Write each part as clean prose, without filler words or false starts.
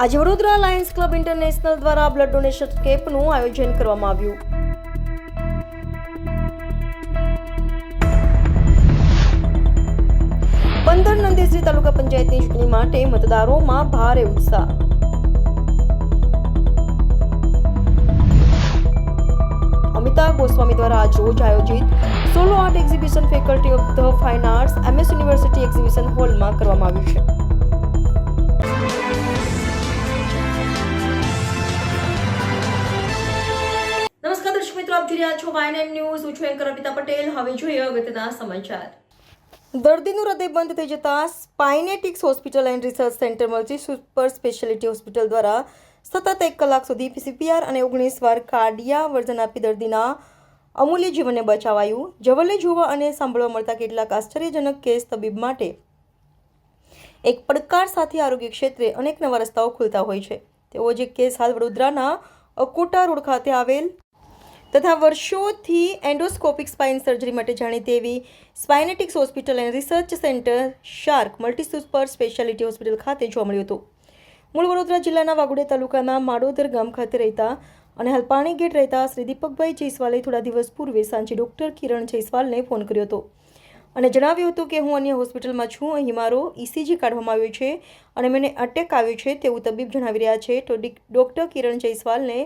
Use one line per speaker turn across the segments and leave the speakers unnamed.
આજે Vadodara Lions club international દ્વારા blood donation કેમ્પનું આયોજન કરવામાં આવ્યું. પંદર નંદેસરી તાલુકા પંચાયતની ચૂંટણી માટે મતદારોમાં ભારે ઉત્સાહ. અમિતાભ ગોસ્વામી દ્વારા આજરોજ આયોજિત solo art exhibition faculty of the fine arts MS university exhibition હોલમાં કરવામાં આવ્યું છે. નમસ્કાર દર્શક મિત્રો, આપ જોઈ રહ્યા છો YNN ન્યૂઝ. હું છું એન્કર અર્પિતા પટેલ. હવે જોઈએ અગત્યના સમાચાર. દર્દીનું હૃદય બંધ થઈ જતા સ્પાઇનેટિક્સ hospital and research centre multi super speciality hospital દ્વારા સતત 1 કલાક સુધી CPR અને 19 વાર કાર્ડિયા વર્ઝન આપી દર્દીના અમૂલ્ય જીવનને બચાવાયું. જવલ્લે જોવા અને સાંભળવા મળતા કેટલાક આશ્ચર્યજનક કેસ તબીબ માટે એક પડકાર સાથે આરોગ્ય ક્ષેત્રે અનેક નવા રસ્તાઓ ખુલતા હોય છે. તેવો જ એક કેસ હાલ વડોદરાના અકોટા રોડ ખાતે આવેલ તથા વર્ષોથી એન્ડોસ્કોપિક સ્પાઇન સર્જરી માટે જાણીતી એવી સ્પાઇનેટિક્સ hospital and research centre shark multi super speciality hospital ખાતે જોવા મળ્યું હતું. મૂળ વડોદરા જિલ્લાના વાઘોડિયા તાલુકાના માડોદર ગામ ખાતે રહેતા અને હાલ પાણી ગેટ રહેતા શ્રી દીપકભાઈ જયસ્વાલે થોડા દિવસ પૂર્વે સાંજે ડૉક્ટર કિરણ જયસ્વાલને ફોન કર્યો હતો અને જણાવ્યું હતું કે હું અન્ય હોસ્પિટલમાં છું, અહીં મારો ECG કાઢવામાં આવ્યો છે અને મને અટેક આવ્યો છે તેવું તબીબ જણાવી રહ્યા છે. તો ડૉક્ટર કિરણ જયસ્વાલને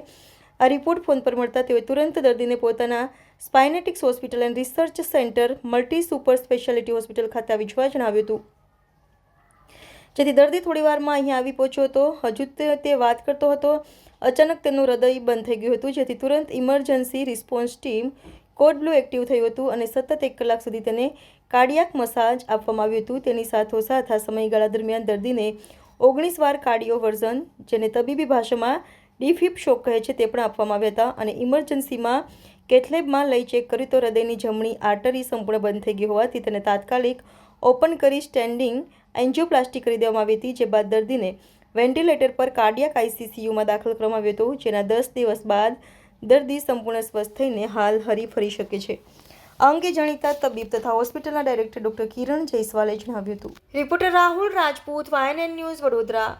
આ રિપોર્ટ ફોન પર મળતા તેઓએ તુરંત દર્દીને પોતાના સ્પાઇનેટિક્સ hospital and research centre multi super speciality hospital ખાતે આવી જવા જણાવ્યું હતું, જેથી દર્દી થોડીવારમાં અહીં આવી પહોંચ્યો હતો. હજુ તે વાત કરતો હતો, અચાનક તેનું હૃદય બંધ થઈ ગયું હતું, જેથી તુરંત emergency response team code blue active થયું હતું અને સતત 1 કલાક સુધી તેને કાર્ડિયાક મસાજ આપવામાં આવ્યું હતું. તેની સાથોસાથ આ સમયગાળા દરમિયાન દર્દીને 19 વાર કાર્ડિયો વર્ઝન, જેને તબીબી ભાષામાં ડીફીપ શોક કહે છે, તે પણ આપવામાં આવ્યા હતા અને ઇમરજન્સીમાં કેથલેબમાં લઈ ચેક કર્યું તો હૃદયની જમણી આર્ટરી સંપૂર્ણ બંધ થઈ ગઈ હોવાથી તેને તાત્કાલિક ઓપન કરી સ્ટેન્ડિંગ એન્જિયોપ્લાસ્ટી કરી દેવામાં આવી હતી. જે બાદ દર્દીને વેન્ટિલેટર પર કાર્ડિયાક ICCUમાં દાખલ કરવામાં આવ્યો હતો, જેના 10 દિવસ બાદ દર્દી સંપૂર્ણ સ્વસ્થ થઈને હાલ હરીફરી શકે છે. આ અંગે જાણીતા તબીબ તથા હોસ્પિટલના ડાયરેક્ટર ડૉક્ટર કિરણ જયસ્વાલે જણાવ્યું હતું. Reporter Rahul Rajput, YNN news, Vadodara.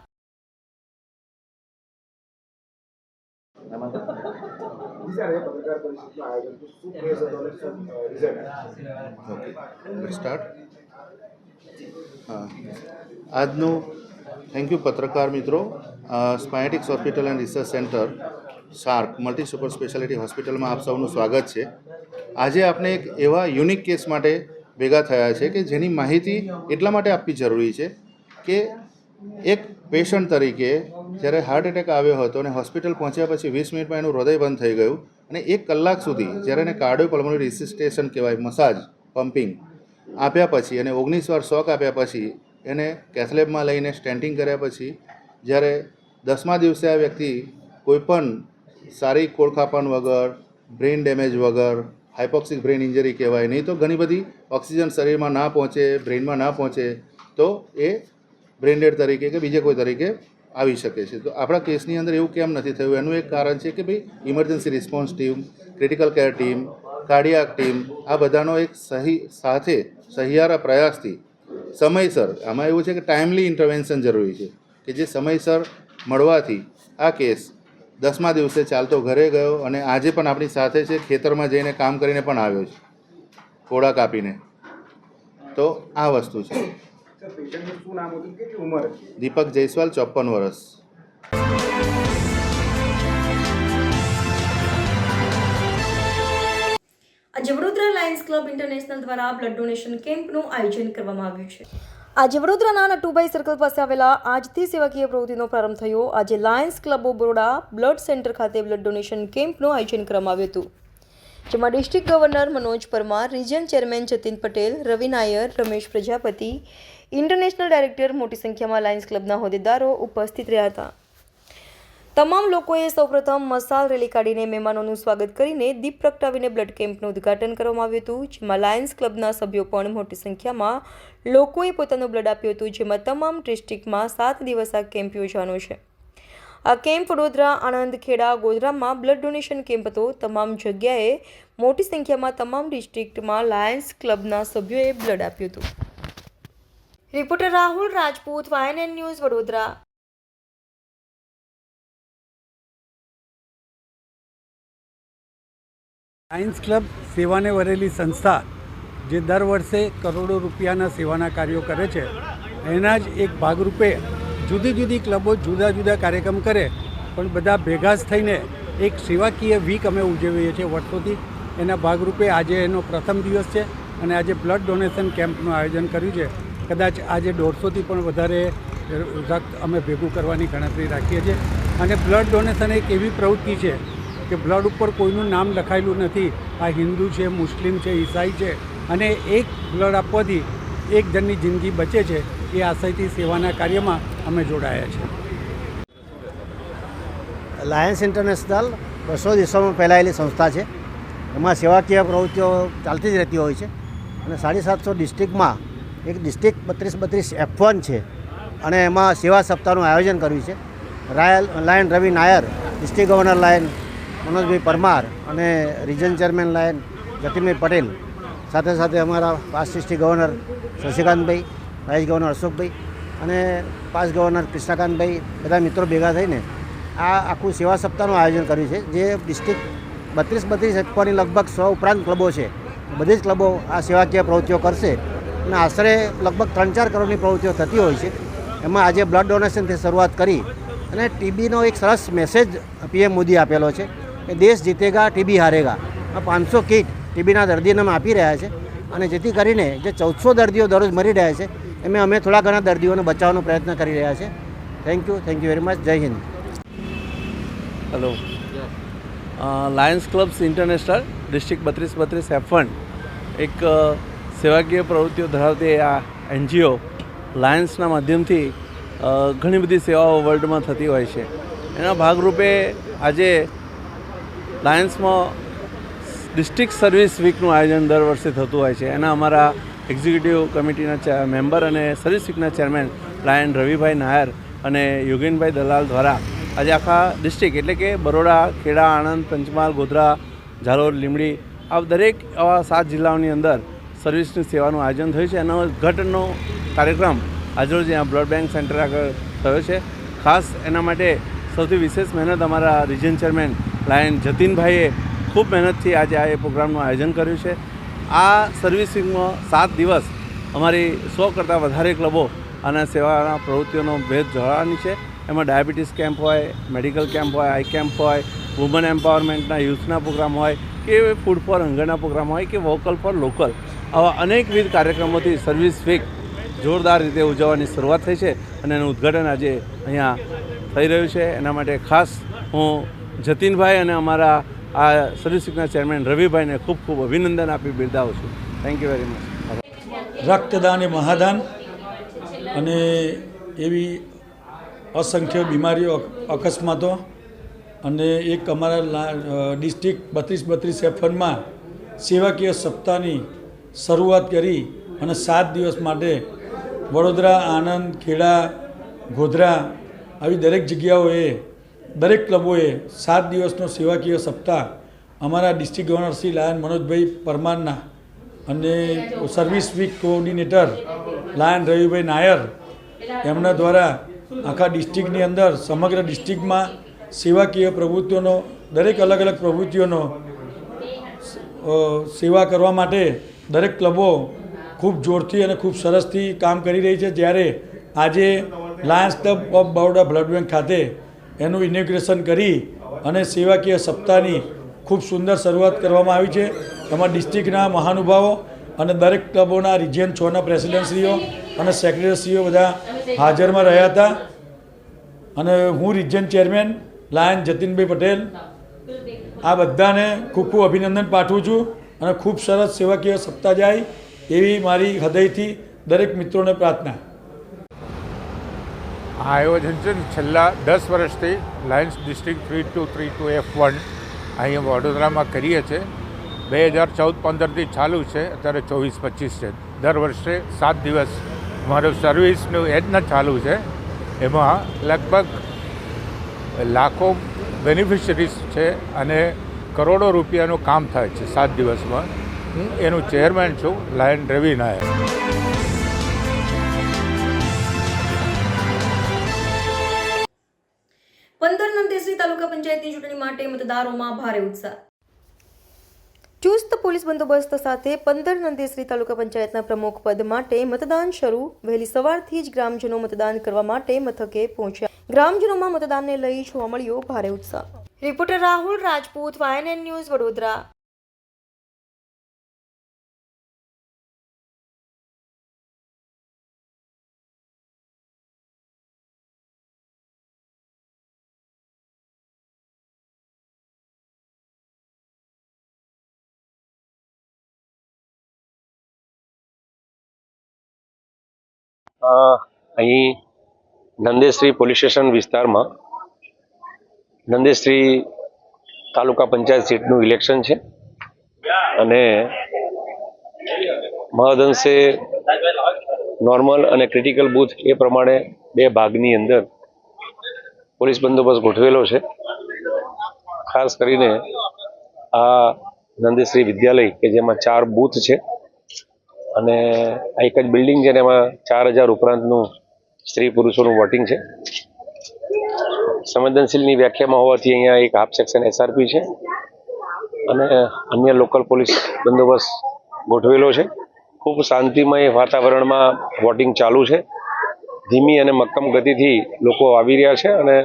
આજનું થેન્ક યુ પત્રકાર મિત્રો. સ્પાઇનેટિક્સ hospital and research centre shark multi super speciality હોસ્પિટલમાં આપ સૌનું સ્વાગત છે. આજે આપણે એક એવા યુનિક કેસ માટે ભેગા થયા છે કે જેની માહિતી એટલા માટે આપવી જરૂરી છે કે એક પેશન્ટ તરીકે જ્યારે હાર્ટ એટેક આવ્યો હતો અને હોસ્પિટલ પહોંચ્યા પછી 20 મિનિટમાં એનું હૃદય બંધ થઈ ગયું અને 1 કલાક સુધી જ્યારે એને કાર્ડિયોપલ્મોનરી રિસિસ્ટેશન કહેવાય, મસાજ, પમ્પિંગ આપ્યા પછી અને 19 વાર શોક આપ્યા પછી એને કેથલેબમાં લઈને સ્ટેન્ટિંગ કર્યા પછી જ્યારે 10મા દિવસે આ વ્યક્તિ કોઈપણ સારી કોળખાપણ વગર, બ્રેઇન ડેમેજ વગર, હાઇપોક્સિક બ્રેઇન ઇન્જરી કહેવાય, નહીં તો ઘણી બધી ઓક્સિજન શરીરમાં ના પહોંચે, બ્રેઇનમાં ના પહોંચે તો એ બ્રેઇન ડેડ તરીકે કે બીજે કોઈ તરીકે આવી શકે છે. તો આપણા કેસની અંદર એવું કેમ નથી થયું એનું એક કારણ છે કે ભાઈ emergency response team, critical care team, cardiac team, આ બધાનો એક સાથે સહિયારા પ્રયાસથી સમયસર, આમાં એવું છે કે ટાઈમલી ઇન્ટરવેન્શન જરૂરી છે કે જે સમયસર મળવાથી આ કેસ 10મા દિવસે ચાલતો ઘરે ગયો અને આજે પણ આપણી સાથે છે, ખેતરમાં જઈને કામ કરીને પણ આવ્યો છે, કોળા કાપીને. તો આ વસ્તુ છે. દીપક જયસ્વાલ, 54 વર્ષ.
આજે વડોદરા લાયન્સ ક્લબ ઇન્ટરનેશનલ દ્વારા બ્લડ ડોનેશન કેમ્પનું આયોજન કરવામાં આવ્યું છે. આજે વડોદરાના નટુભાઈ સર્કલ પાસે આવેલા આજથી સેવાકીય પ્રવૃત્તિનો પ્રારંભ થયો. આજે Lions Club of Baroda blood centre ખાતે બ્લડ ડોનેશન કેમ્પનું આયોજન કરવામાં આવ્યું હતું, જેમાં district governor Manoj Parmar, region chairman Jatin Patel, Ravi Nair, Ramesh Prajapati, international director, મોટી સંખ્યામાં લાયન્સ ક્લબના હોદ્દેદારો ઉપસ્થિત રહ્યા હતા. તમામ લોકોએ સૌપ્રથમ મસાલ રેલી કાઢીને મહેમાનોનું સ્વાગત કરીને દીપ પ્રગટાવીને બ્લડ કેમ્પનું ઉદ્ઘાટન કરવામાં આવ્યું હતું, જેમાં લાયન્સ ક્લબના સભ્યો પણ મોટી સંખ્યામાં લોકોએ પોતાનું બ્લડ આપ્યું હતું. જેમાં તમામ ડિસ્ટ્રિક્ટમાં 7 દિવસ આ કેમ્પ યોજવાનો છે. આ કેમ્પ વડોદરા, આણંદ, ખેડા, ગોધરામાં બ્લડ ડોનેશન કેમ્પ હતો. તમામ જગ્યાએ મોટી સંખ્યામાં તમામ ડિસ્ટ્રિક્ટમાં લાયન્સ ક્લબના સભ્યોએ બ્લડ આપ્યું હતું. Reporter Rahul Rajput, YNN news, Vadodara.
Lions club સેવાને વરેલી સંસ્થા જે દર વર્ષે કરોડો રૂપિયાના સેવાના કાર્યો કરે છે, એના જ એક ભાગરૂપે જુદી જુદી ક્લબો જુદા જુદા કાર્યક્રમ કરે, પણ બધા ભેગા જ થઈને એક સેવાકીય વીક અમે ઉજવીએ છીએ વર્ષોથી. એના ભાગરૂપે આજે એનો પ્રથમ દિવસ છે અને આજે બ્લડ ડોનેશન કેમ્પનું આયોજન કર્યું છે. કદાચ આજે 150થી પણ વધારે રક્ત અમે ભેગું કરવાની ગણતરી રાખીએ છીએ. અને બ્લડ ડોનેશન એક એવી પ્રવૃત્તિ છે કે બ્લડ ઉપર કોઈનું નામ લખાયેલું નથી. આ હિન્દુ છે, મુસ્લિમ છે, ઈસાઈ છે, અને એક બ્લડ આપવાથી એક જણની જિંદગી બચે છે. એ આશયથી સેવાના કાર્યમાં અમે જોડાયા છીએ.
લાયન્સ ઇન્ટરનેશનલ 200 દિવસોમાં ફેલાયેલી સંસ્થા છે. એમાં સેવાકીય પ્રવૃત્તિઓ ચાલતી જ રહેતી હોય છે. અને 750 ડિસ્ટ્રિક્ટમાં એક ડિસ્ટ્રિક્ટ 32 F1 છે અને એમાં સેવા સપ્તાહનું આયોજન કર્યું છે. લાયન રવિ નાયર, ડિસ્ટ્રિક્ટ ગવર્નર લાયન મનોજભાઈ પરમાર અને રિજન ચેરમેન લાયન જતીનભાઈ પટેલ, સાથે સાથે અમારા પાસ્ટ ડિસ્ટ્રિક્ટ ગવર્નર શશિકાંતભાઈ, વાઇસ ગવર્નર અશોકભાઈ અને પાસ્ટ ગવર્નર કૃષ્ણકાંતભાઈ, બધા મિત્રો ભેગા થઈને આ આખું સેવા સપ્તાહનું આયોજન કર્યું છે. જે ડિસ્ટ્રિક્ટ 32 F1ની લગભગ 100 ઉપરાંત ક્લબો છે. બધી જ ક્લબો આ સેવાકીય પ્રવૃત્તિઓ કરશે અને આશરે લગભગ 3-4 કરોડની પ્રવૃત્તિઓ થતી હોય છે. એમાં આજે બ્લડ ડોનેશનથી શરૂઆત કરી અને ટીબીનો એક સરસ મેસેજ PM મોદી આપેલો છે કે દેશ જીતેગા ટીબી હારેગા. આ 500 કીટ ટીબીના દર્દીઓને અમે આપી રહ્યા છે અને જેથી કરીને જે 1400 દર્દીઓ દરરોજ મરી રહ્યા છે એમાં અમે થોડા ઘણા દર્દીઓને બચાવવાનો પ્રયત્ન કરી રહ્યા છે. Thank you very much. Jai Hind.
Hello. Lions Clubs International District 32 F1 એક સેવાકીય પ્રવૃત્તિઓ ધરાવતી આ NGO લાયન્સના માધ્યમથી ઘણી બધી સેવાઓ વર્લ્ડમાં થતી હોય છે. એના ભાગરૂપે આજે લાયન્સમાં ડિસ્ટ્રિક્ટ સર્વિસ વીકનું આયોજન દર વર્ષે થતું હોય છે. એના અમારા એક્ઝિક્યુટિવ કમિટીના મેમ્બર અને સર્વિસ વીકના ચેરમેન લાયન રવિભાઈ નાયર અને યોગેનભાઈ દલાલ દ્વારા આજે આખા ડિસ્ટ્રિક્ટ એટલે કે બરોડા, ખેડા, આણંદ, પંચમહાલ, ગોધરા, ઝાલોદ, લીંબડી આ દરેક આવા 7 જિલ્લાઓની અંદર સર્વિસની સેવાનું આયોજન થયું છે. એનો ઉદ્ઘાટનનો કાર્યક્રમ આજરોજ અહીંયા બ્લડ બેંક સેન્ટર આગળ થયો છે. ખાસ એના માટે સૌથી વિશેષ મહેનત અમારા રિજન ચેરમેન લાયન જતીનભાઈએ ખૂબ મહેનતથી આજે આ પ્રોગ્રામનું આયોજન કર્યું છે. આ સર્વિસ વીકમાં 7 દિવસ અમારી 100 કરતાં વધારે ક્લબો અને સેવાના પ્રવૃત્તિઓનો ભેદ જોડવાની છે. એમાં ડાયાબિટીસ કેમ્પ હોય, મેડિકલ કેમ્પ હોય, આઈ કેમ્પ હોય, વુમન એમ્પાવરમેન્ટના યુથના પ્રોગ્રામ હોય કે ફૂડ ફોર હંગરના પ્રોગ્રામ હોય કે વોકલ ફોર લોકલ, આવા અનેકવિધ કાર્યક્રમોથી સર્વિસ વીક જોરદાર રીતે ઉજવવાની શરૂઆત થઈ છે અને એનું ઉદ્ઘાટન આજે અહીંયા થઈ રહ્યું છે. એના માટે ખાસ હું જતીનભાઈ અને અમારા આ સર્વિસ વીકના ચેરમેન રવિભાઈને ખૂબ ખૂબ અભિનંદન આપી બિરદાવું છું. Thank you very much.
રક્તદાન એ મહાદાન અને એવી અસંખ્ય બીમારીઓ, અકસ્માતો અને એક અમારા ડિસ્ટ્રિક્ટ 32 F1માં સેવાકીય સપ્તાહની શરૂઆત કરી અને 7 દિવસ માટે વડોદરા, આણંદ, ખેડા, ગોધરા આવી દરેક જગ્યાઓએ દરેક ક્લબોએ 7 દિવસનો સેવાકીય સપ્તાહ અમારા ડિસ્ટ્રિક્ટ ગવર્નર શ્રી લાયન મનોજભાઈ પરમારના અને સર્વિસ વીક કોઓર્ડિનેટર લાયન રવિભાઈ નાયર એમના દ્વારા આખા ડિસ્ટ્રિક્ટની અંદર સમગ્ર ડિસ્ટ્રિક્ટમાં સેવાકીય પ્રવૃત્તિઓનો દરેક અલગ અલગ પ્રવૃત્તિઓનો સેવા કરવા માટે દરેક ક્લબો ખૂબ જોરથી અને ખૂબ સરસથી કામ કરી રહી છે. જ્યારે આજે Lions Club of Baroda blood bank ખાતે એનું ઇનોગ્રેશન કરી અને સેવાકીય સપ્તાહની ખૂબ સુંદર શરૂઆત કરવામાં આવી છે. એમાં ડિસ્ટ્રિક્ટના મહાનુભાવો અને દરેક ક્લબોના રિજિયન 6ના પ્રેસિડેન્ટશ્રીઓ અને સેક્રેટરીશ્રીઓ બધા હાજરમાં રહ્યા હતા અને હું રિજિયન ચેરમેન લાયન જતીનભાઈ પટેલ આ બધાને ખૂબ ખૂબ અભિનંદન પાઠવું છું અને ખૂબ સરસ સેવાકીય સપ્તાહ જાય એવી મારી હૃદયથી દરેક મિત્રોને પ્રાર્થના.
આ આયોજન છે ને છેલ્લા 10 વર્ષથી લાયન્સ ડિસ્ટ્રિક્ટ 3232 F1 અહીંયા વડોદરામાં કરીએ છીએ. 2014-15થી ચાલુ છે, અત્યારે 24-25 છે. દર વર્ષે 7 દિવસ મારું સર્વિસનું યજ્ઞ ચાલુ છે. એમાં લગભગ લાખો બેનિફિશરીઝ છે અને કરોડો રૂપિયાનું કામ થાય છે 7 દિવસમાં. હું એનું ચેરમેન છું, લાયન રવિ નાયર.
15 તાલુકા પંચાયતની ચૂંટણી માટે મતદારોમાં ભારે ઉત્સાહ. ચુસ્ત પોલીસ બંદોબસ્ત સાથે 15 નંદેસરી તાલુકા પંચાયતના પ્રમુખ પદ માટે મતદાન શરૂ. વહેલી સવારથી જ ગ્રામજનો મતદાન કરવા માટે મથકે પહોંચ્યા. ગ્રામજનોમાં મતદાનને લઈ જોવા મળ્યો ભારે ઉત્સાહ. Reporter Rahul Rajput, YNN news, Vadodara.
અહીં નંદેશ્રી પોલીસ સ્ટેશન વિસ્તારમાં નંદેશ્રી તાલુકા પંચાયત સીટનું ઇલેક્શન છે અને મહદઅંશે નોર્મલ અને ક્રિટિકલ બૂથ એ પ્રમાણે બે ભાગની અંદર પોલીસ બંદોબસ્ત ગોઠવેલો છે. ખાસ કરીને આ નંદેશ્રી વિદ્યાલય કે જેમાં 4 બૂથ છે અને આ એક જ બિલ્ડિંગ છે ને એમાં 4000 ઉપરાંતનું સ્ત્રી પુરુષોનું વોટિંગ છે. સંવેદનશીલની વ્યાખ્યામાં હોવાથી અહીંયા એક હાફ સેક્શન SRP છે અને અન્ય લોકલ પોલીસ બંદોબસ્ત ગોઠવેલો છે. ખૂબ શાંતિમય વાતાવરણમાં વોટિંગ ચાલુ છે. ધીમી અને મક્કમ ગતિથી લોકો આવી રહ્યા છે અને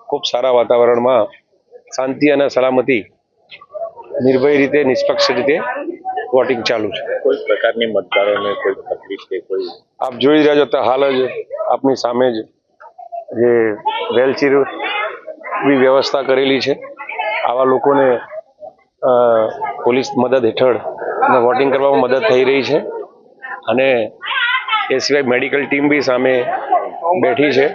ખૂબ સારા વાતાવરણમાં શાંતિ અને સલામતી નિર્ભય રીતે નિષ્પક્ષ રીતે વોટિંગ ચાલુ છે.
કોઈ પ્રકારની મતદારોને કોઈ તકલીફ કે કોઈ
આપ જોઈ રહ્યા છો તો હાલ જ આપની સામે જ જે વેલચીરની વ્યવસ્થા કરેલી છે. આવા લોકોને પોલીસ મદદ હેઠળ વોટિંગ કરવામાં મદદ થઈ રહી છે અને એ સિવાય મેડિકલ ટીમ બી સામે બેઠી છે.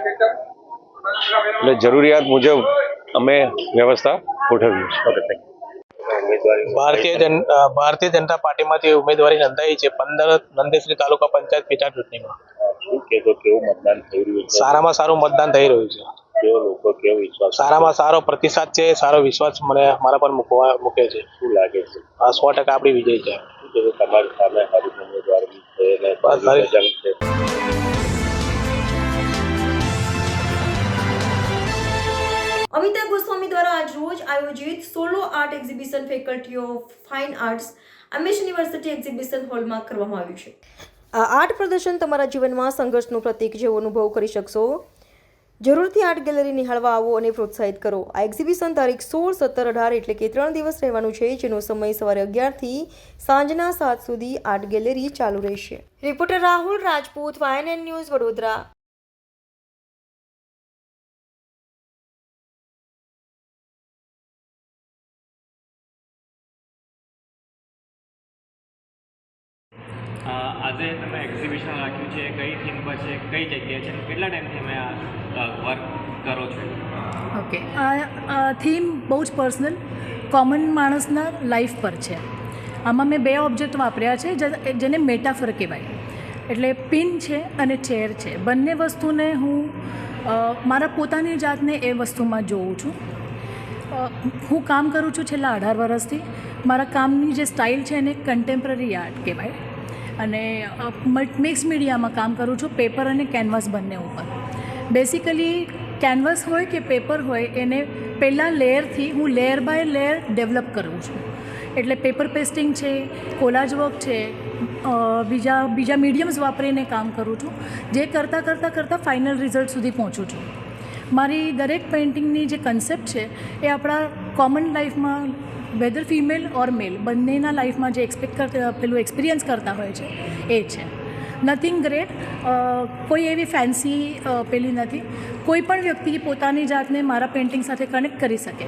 એટલે જરૂરિયાત મુજબ અમે વ્યવસ્થા ગોઠવી છે.
ભારતીય જનતા પાર્ટીમાંથી ઉમેદવારી નોંધાઈ છે 15 નંદેશ્રી તાલુકા પંચાયત પેટા ચૂંટણીમાં.
શું કહેતો કેવું મતદાન થઈ રહ્યું છે?
સારામાં સારું મતદાન થઈ રહ્યું છે.
કેવો લોકો કેવો વિશ્વાસ?
સારામાં સારો પ્રતિસાદ છે. સારો વિશ્વાસ મને મારા પર મૂકે છે.
શું લાગે છે?
100% આપણી વિજય છે.
શું કહેતો તમારી સામે હરીફ ઉમેદવાર બી છે અને જંગ છે?
અમિતા ગોસ્વામી દ્વારા આજરોજ આયોજિત solo art exhibition faculty of fine arts MS university exhibition હોલમાં કરવામાં આવ્યું છે. આ આર્ટ પ્રદર્શન તમારા જીવનમાં સંઘર્ષનું પ્રતીક જેવો અનુભવ કરી શકશો. જરૂરથી આર્ટ ગેલેરી નિહાળવા આવો અને પ્રોત્સાહિત કરો. આ એક્ઝિબિશન તારીખ 16, 17, 18 એટલે કે 3 દિવસ રહેવાનું છે, જેનો સમય સવારે 11 થી સાંજના 7 સુધી આર્ટ ગેલેરી ચાલુ રહેશે. Reporter Rahul Rajput, YNN news, Vadodara.
આજે તમે એક્ઝિબિશન રાખ્યું છે, કઈ થીમ પર છે, કઈ જગ્યાએ છે, કેટલા ટાઈમથી તમે આ વર્ક કરો છો?
ઓકે, આ થીમ બહુ જ પર્સનલ કોમન માણસના લાઈફ પર છે. આમાં મેં 2 ઓબ્જેક્ટ વાપર્યા છે જેને મેટાફર કહેવાય. એટલે પિન છે અને ચેર છે. બંને વસ્તુને હું મારા પોતાની જાતને એ વસ્તુમાં જોઉં છું. હું કામ કરું છું છેલ્લા 18 વર્ષથી. મારા કામની જે સ્ટાઇલ છે એને કન્ટેમ્પરરી આર્ટ કહેવાય અને મિક્સ મીડિયામાં કામ કરું છું, પેપર અને કેનવાસ બંને ઉપર. બેસિકલી કેનવાસ હોય કે પેપર હોય એને પહેલાં લેયરથી હું લેયર બાય લેયર ડેવલપ કરું છું. એટલે પેપર પેસ્ટિંગ છે, કોલાજ વર્ક છે, બીજા મીડિયમ્સ વાપરીને કામ કરું છું, જે કરતાં ફાઇનલ રિઝલ્ટ સુધી પહોંચું છું. મારી દરેક પેઇન્ટિંગની જે કન્સેપ્ટ છે એ આપણા કોમન લાઈફમાં વેધર ફિમેલ ઓર મેલ બંનેના લાઈફમાં જે પેલું એક્સપિરિયન્સ કરતા હોય છે એ છે. નથિંગ ગ્રેટ, કોઈ એવી ફેન્સી પેલી નથી. કોઈ પણ વ્યક્તિ પોતાની જાતને મારા પેઇન્ટિંગ સાથે કનેક્ટ કરી શકે.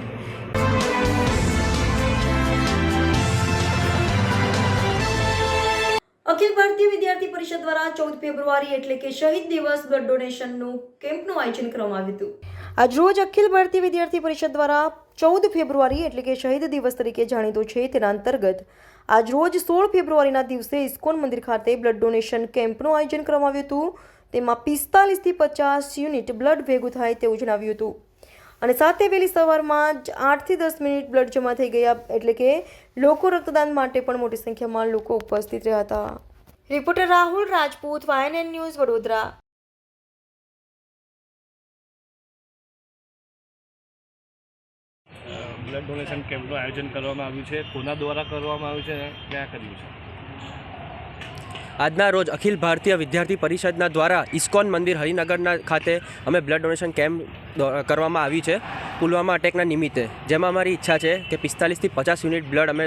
અખિલ ભારતીય વિદ્યાર્થી પરિષદ દ્વારા 14 ફેબ્રુઆરી એટલે કે શહીદ દિવસ બ્લડ ડોનેશનનું કેમ્પનું આયોજન કરવામાં આવ્યું હતું. આજરોજ અખિલ ભારતીય વિદ્યાર્થી પરિષદ દ્વારા 14 ફેબ્રુઆરી એટલે કે શહીદ દિવસ તરીકે જાણીતો છે, તેના અંતર્ગત આજરોજ 16 ફેબ્રુઆરીના દિવસે ઇસ્કોન મંદિર ખાતે બ્લડ ડોનેશન કેમ્પનું આયોજન કરવામાં આવ્યું હતું. તેમાં 45 થી 50 યુનિટ બ્લડ ભેગું થાય તેવું જણાવ્યું હતું અને સાથે વહેલી સવારમાં જ 8 થી 10 મિનિટ બ્લડ જમા થઈ ગયા, એટલે કે લોકો રક્તદાન માટે પણ મોટી સંખ્યામાં લોકો ઉપસ્થિત રહ્યા હતા. Reporter Rahul Rajput, YNN news, Vadodara.
Blood donation કેમ્પનું આયોજન કરવામાં આવ્યું છે, કોના દ્વારા કરવામાં આવ્યું છે અને ક્યાં કર્યું છે?
આજના રોજ અખિલ ભારતીય વિદ્યાર્થી પરિષદના દ્વારા ઇસ્કોન મંદિર હરિનગરના ખાતે અમે બ્લડ ડોનેશન કેમ્પ કરવામાં આવી છે પુલવામા અટેકના નિમિત્તે, જેમાં અમારી ઈચ્છા છે કે 45 થી 50 યુનિટ બ્લડ અમે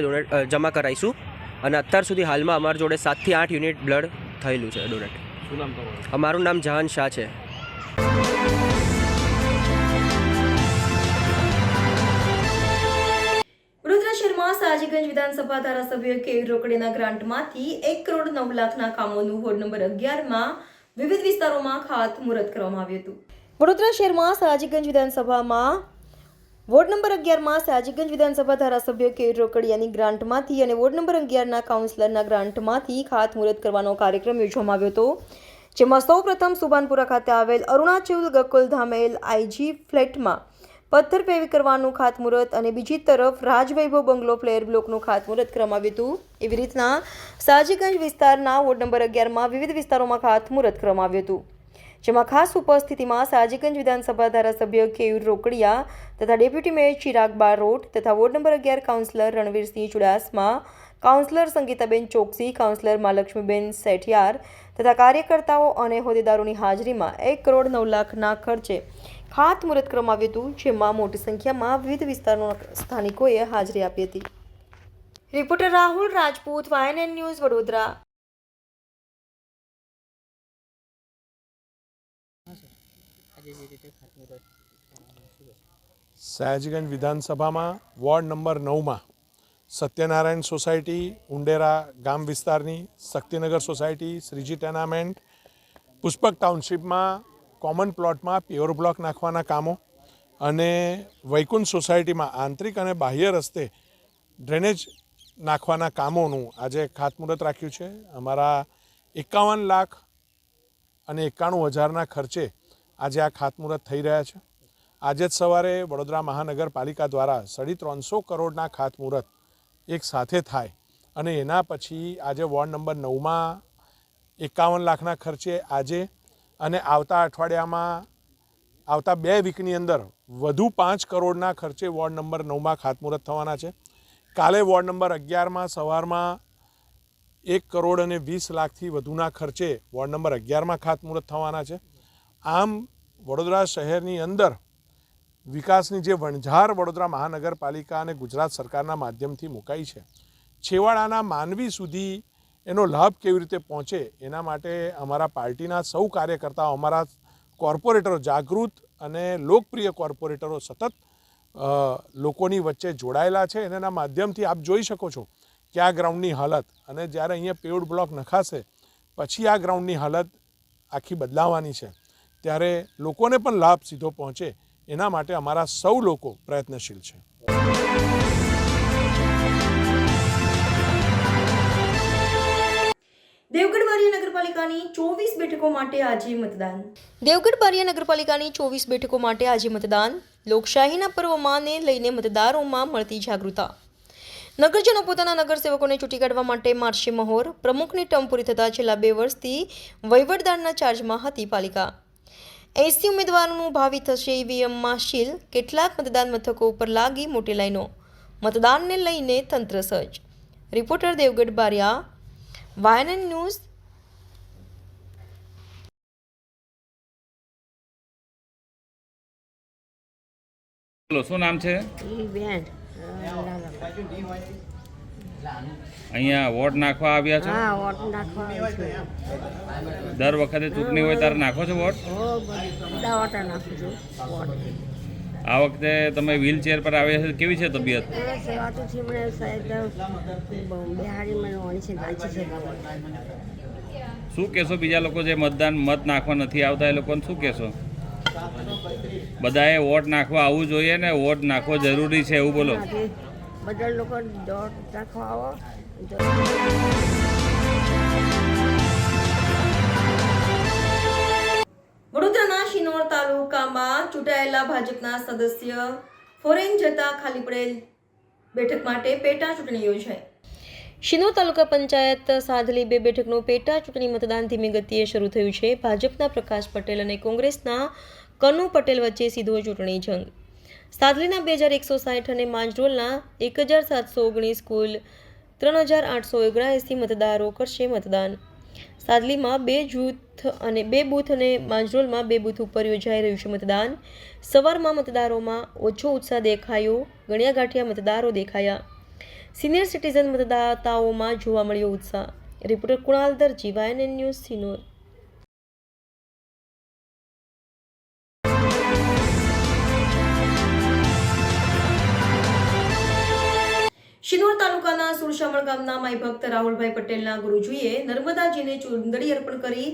જમા કરાવીશું અને અત્યાર સુધી હાલમાં અમારી જોડે 7 થી 8 યુનિટ બ્લડ થયેલું છે ડોનેટ.
શું નામ તમારું?
અમારું નામ જહાન શાહ છે.
વડોદરા શહેરમાં સયાજીગંજ વિધાનસભા ધારાસભ્ય કેયુર રોકડીના ગ્રાન્ટમાંથી 1 કરોડ 9 લાખના કામોનું વોર્ડ નંબર 11માં વિવિધ વિસ્તારોમાં ખાતમુહૂર્ત કરવામાં આવ્યું હતું. વડોદરા શહેરમાં સયાજીગંજ વિધાનસભામાં વોર્ડ નંબર 11માં સયાજીગંજ વિધાનસભા ધારાસભ્ય કેયુર રોકડિયાની ગ્રાન્ટમાંથી અને વોર્ડ નંબર 11ના કાઉન્સિલરના ગ્રાન્ટમાંથી ખાતમુહૂર્ત કરવાનો કાર્યક્રમ યોજવામાં આવ્યો હતો, જેમાં સૌપ્રથમ સુભાનપુરા ખાતે આવેલ અરુણાચલ ગોકુલધામ આઈજી ફ્લેટમાં પથ્થર પેવી કરવાનું ખાતમુહૂર્ત અને બીજી તરફ રાજવૈભવ બંગલો પ્લેયર બ્લોકનું ખાતમુહૂર્ત કરવામાં આવ્યું હતું. એવી રીતના સયાજીગંજ વિસ્તારના વોર્ડ નંબર 11માં વિવિધ વિસ્તારોમાં ખાતમુહૂર્ત કરવામાં આવ્યું હતું, જેમાં ખાસ ઉપસ્થિતિમાં સયાજીગંજ વિધાનસભા ધારાસભ્ય કેયુર રોકડિયા તથા ડેપ્યુટી મેયર ચિરાગ બારોટ તથા ward number 11 councillor Ranveersinh Chudasama, councillor Sangitaben Choksi, councillor Mahalakshmiben Sethiyar તથા કાર્યકર્તાઓ અને હોદ્દેદારોની હાજરીમાં 1 કરોડ 9 લાખના ખર્ચે ખાતમુહૂર્ત કરવામાં આવ્યું હતું, જેમાં મોટી સંખ્યામાં વિવિધ વિસ્તારોના સ્થાનિકોએ હાજરી આપી હતી. Reporter Rahul Rajput, YNN news, Vadodara.
Sayajiganj વિધાનસભામાં વોર્ડ નંબર 9માં સત્યનારાયણ સોસાયટી, ઉંડેરા ગામ વિસ્તારની શક્તિનગર સોસાયટી, શ્રીજી ટેનામેન્ટ, પુષ્પક ટાઉનશીપમાં કોમન પ્લોટમાં પ્યોર બ્લોક નાખવાના કામો અને વૈકુંઠ સોસાયટીમાં આંતરિક અને બાહ્ય રસ્તે ડ્રેનેજ નાખવાના કામોનું આજે ખાતમુહૂર્ત રાખ્યું છે. અમારા 51 લાખ અને 91,000ના ખર્ચે આજે આ ખાતમુહૂર્ત થઈ રહ્યા છે. આજે જ સવારે વડોદરા મહાનગરપાલિકા દ્વારા 350 કરોડના ખાતમુહૂર્ત એક સાથે થાય અને એના પછી આજે વોર્ડ નંબર 9માં 51 લાખના ખર્ચે આજે અને આવતા અઠવાડિયામાં આવતા 2 વીકની અંદર વધુ 5 કરોડના ખર્ચે વોર્ડ નંબર 9માં ખાતમુહૂર્ત થવાના છે. કાલે વોર્ડ નંબર 11માં સવારમાં 1 કરોડ અને 20 લાખથી વધુના ખર્ચે વોર્ડ નંબર 11માં ખાતમુહૂર્ત થવાના છે. આમ વડોદરા શહેરની અંદર વિકાસની જે વણઝાર વડોદરા મહાનગરપાલિકા અને ગુજરાત સરકારના માધ્યમથી મુકાઈ છે, છેવાડાના માનવી સુધી એનો લાભ કેવી રીતે પહોંચે એના માટે અમારા પાર્ટીના સૌ કાર્યકર્તાઓ, અમારા કોર્પોરેટરો, જાગૃત અને લોકપ્રિય કોર્પોરેટરો સતત લોકોની વચ્ચે જોડાયેલા છે. એના માધ્યમથી આપ જોઈ શકો છો કે આ ગ્રાઉન્ડની હાલત અને જ્યારે અહીંયા પેવડ બ્લોક નખાશે પછી આ ગ્રાઉન્ડની હાલત આખી બદલાવાની છે, ત્યારે લોકોને પણ લાભ સીધો પહોંચે એના માટે અમારા સૌ લોકો પ્રયત્નશીલ છે.
દેવગઢ બારિયા નગરપાલિકાની 24 બેઠકો માટે આજે મતદાન. દેવગઢ બારિયા નગરપાલિકાની 24 બેઠકો માટે આજે મતદાન. લોકશાહીના પર્વમાંને લઈને મતદારોમાં મળતી જાગૃતતા. નગરજનો પોતાના નગરસેવકોને ચૂંટી કાઢવા માટે મારશે મહોર. પ્રમુખની ટર્મ પૂરી થતાં છેલ્લા 2 વર્ષથી વહીવટદારના ચાર્જમાં હતી પાલિકા. 80 ઉમેદવારોનું ભાવિ થશે ઈવીએમમાં સીલ. કેટલાક મતદાન મથકો ઉપર લાગી મોટી લાઈનો. મતદાનને લઈને તંત્ર સજ્જ. Reporter Devgadh Bariya, YNN news.
શું નામ છે? અહીંયા વોટ નાખવા આવ્યા છો?
હા, વોટ નાખવા આવ્યા છું.
દર વખતે ચૂંટણી હોય ત્યારે નાખો છો વોટ?
બધા વોટ નાખું છું.
આ વખતે તમે વ્હીલચેર પર આવ્યા છો, કેવી છે તબિયત?
સેવાતુથી મને સાહેબ બિહારી મને વણી છે, વાંચી છે.
શું કહેશો બીજા લોકો જે મત નાખવા નથી આવતા એ લોકોને શું કહેશો? બધાએ વોટ નાખવા આવવું જોઈએ ને, વોટ નાખવો જરૂરી છે એવું બોલો.
બધા લોકો વોટ નાખવા આવો.
વડોદરાના શિનોર તાલુકામાં ચૂંટાયેલા ભાજપના સદસ્ય ફોરેન જતા ખાલી પડેલ બેઠક માટે પેટા ચૂંટણી યોજાઈ. શિનોર તાલુકા પંચાયત સાધલી 2 બેઠકનું પેટા ચૂંટણી મતદાન ધીમી ગતિએ શરૂ થયું છે. ભાજપના પ્રકાશ પટેલ અને કોંગ્રેસના કનુ પટેલ વચ્ચે સીધો ચૂંટણી જંગ. સાદલીના 2160 અને માંજરોલના 1719 કુલ 3879 મતદારો કરશે મતદાન. સાદલીમાં 2 બૂથ અને માંજરોલમાં 2 બૂથ ઉપર યોજાઈ રહ્યું છે મતદાન. સવારમાં મતદારોમાં ઓછો ઉત્સાહ દેખાયો, ગણ્યા ગાંઠિયા મતદારો દેખાયા. સિનિયર સિટીઝન મતદાતાઓમાં જોવા મળ્યો ઉત્સાહ. રિપોર્ટર કુણાલ દરજી, YNN ન્યૂઝ, સિનોર. શિનોર તાલુકાના સુરશામળ ગામના માઈ ભક્ત રાહુલભાઈ પટેલના ગુરુજીએ નર્મદાજીને ચુંદડી અર્પણ કરી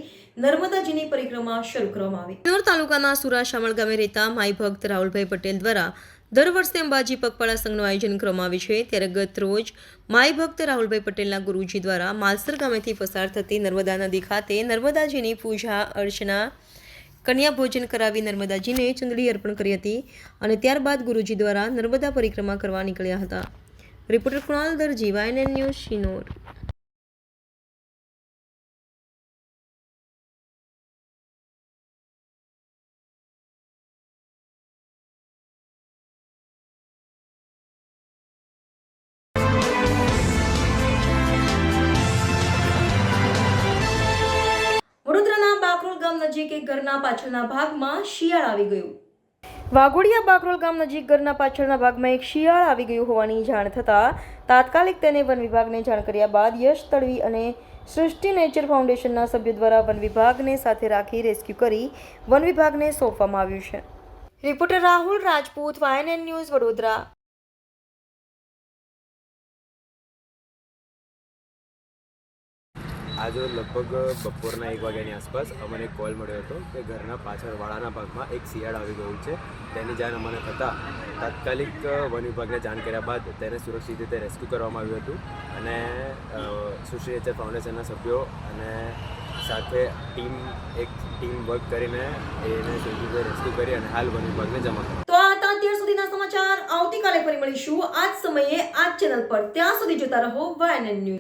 નર્મદાજીની પરિક્રમા શરૂ કરવામાં આવી. શિનોર તાલુકાના સુરશામળ ગામે રહેતા માઈ ભક્ત રાહુલભાઈ પટેલ દ્વારા દર વર્ષે અંબાજી પગપાળા સંઘનું આયોજન કરવામાં આવે છે. ત્યારે ગત રોજ માઈ ભક્ત રાહુલભાઈ પટેલના ગુરુજી દ્વારા માલસર ગામેથી પસાર થતી નર્મદા નદી ખાતે નર્મદાજીની પૂજા અર્ચના કન્યા ભોજન કરાવી નર્મદાજીને ચુંદડી અર્પણ કરી હતી અને ત્યારબાદ ગુરુજી દ્વારા નર્મદા પરિક્રમા કરવા નીકળ્યા હતા. રિપોર્ટર કુણાલ દરજી, YNN ન્યૂઝ, શિનોર. વડોદરાના બાકરોલ ગામ નજીક એક ઘરના પાછળના ભાગમાં શિયાળ આવી ગયું. વાઘોડિયા બાકરોલ ગામ નજીક ઘરના પાછળના ભાગમાં એક શિયાળ આવી ગયું હોવાની જાણ થતાં તાત્કાલિક તેને વન વિભાગને જાણ કર્યા બાદ યશ તડવી અને સૃષ્ટિ નેચર ફાઉન્ડેશનના સભ્યો દ્વારા વન વિભાગને સાથે રાખી રેસ્ક્યુ કરી વન વિભાગને સોંપવામાં આવ્યું છે. Reporter Rahul Rajput, YNN news, Vadodara.
આજે લગભગ બપોરના 1 વાગ્યાની આસપાસ અમને કોલ મળ્યો હતો કે ઘરના પાછળવાળાના ભાગમાં એક શિયાળ આવી ગયું છે. તેની જાણ અમને થતાં તાત્કાલિક વન વિભાગને જાણ કર્યા બાદ તેને સુરક્ષિત રીતે રેસ્ક્યુ કરવામાં આવ્યું હતું અને સૃષ્ટિ નેચર ફાઉન્ડેશનના સભ્યો અને સાથે એક ટીમ વર્ક કરીને એને સુરક્ષિત રીતે રેસ્ક્યુ કરી અને હાલ વન વિભાગને જમા કર્યા.
તો આ હતા અત્યાર સુધીના સમાચાર. આવતીકાલે ફરી મળીશું આ જ સમયે આ જ ચેનલ પર. ત્યાં સુધી જોતા રહો YNN ન્યૂઝ.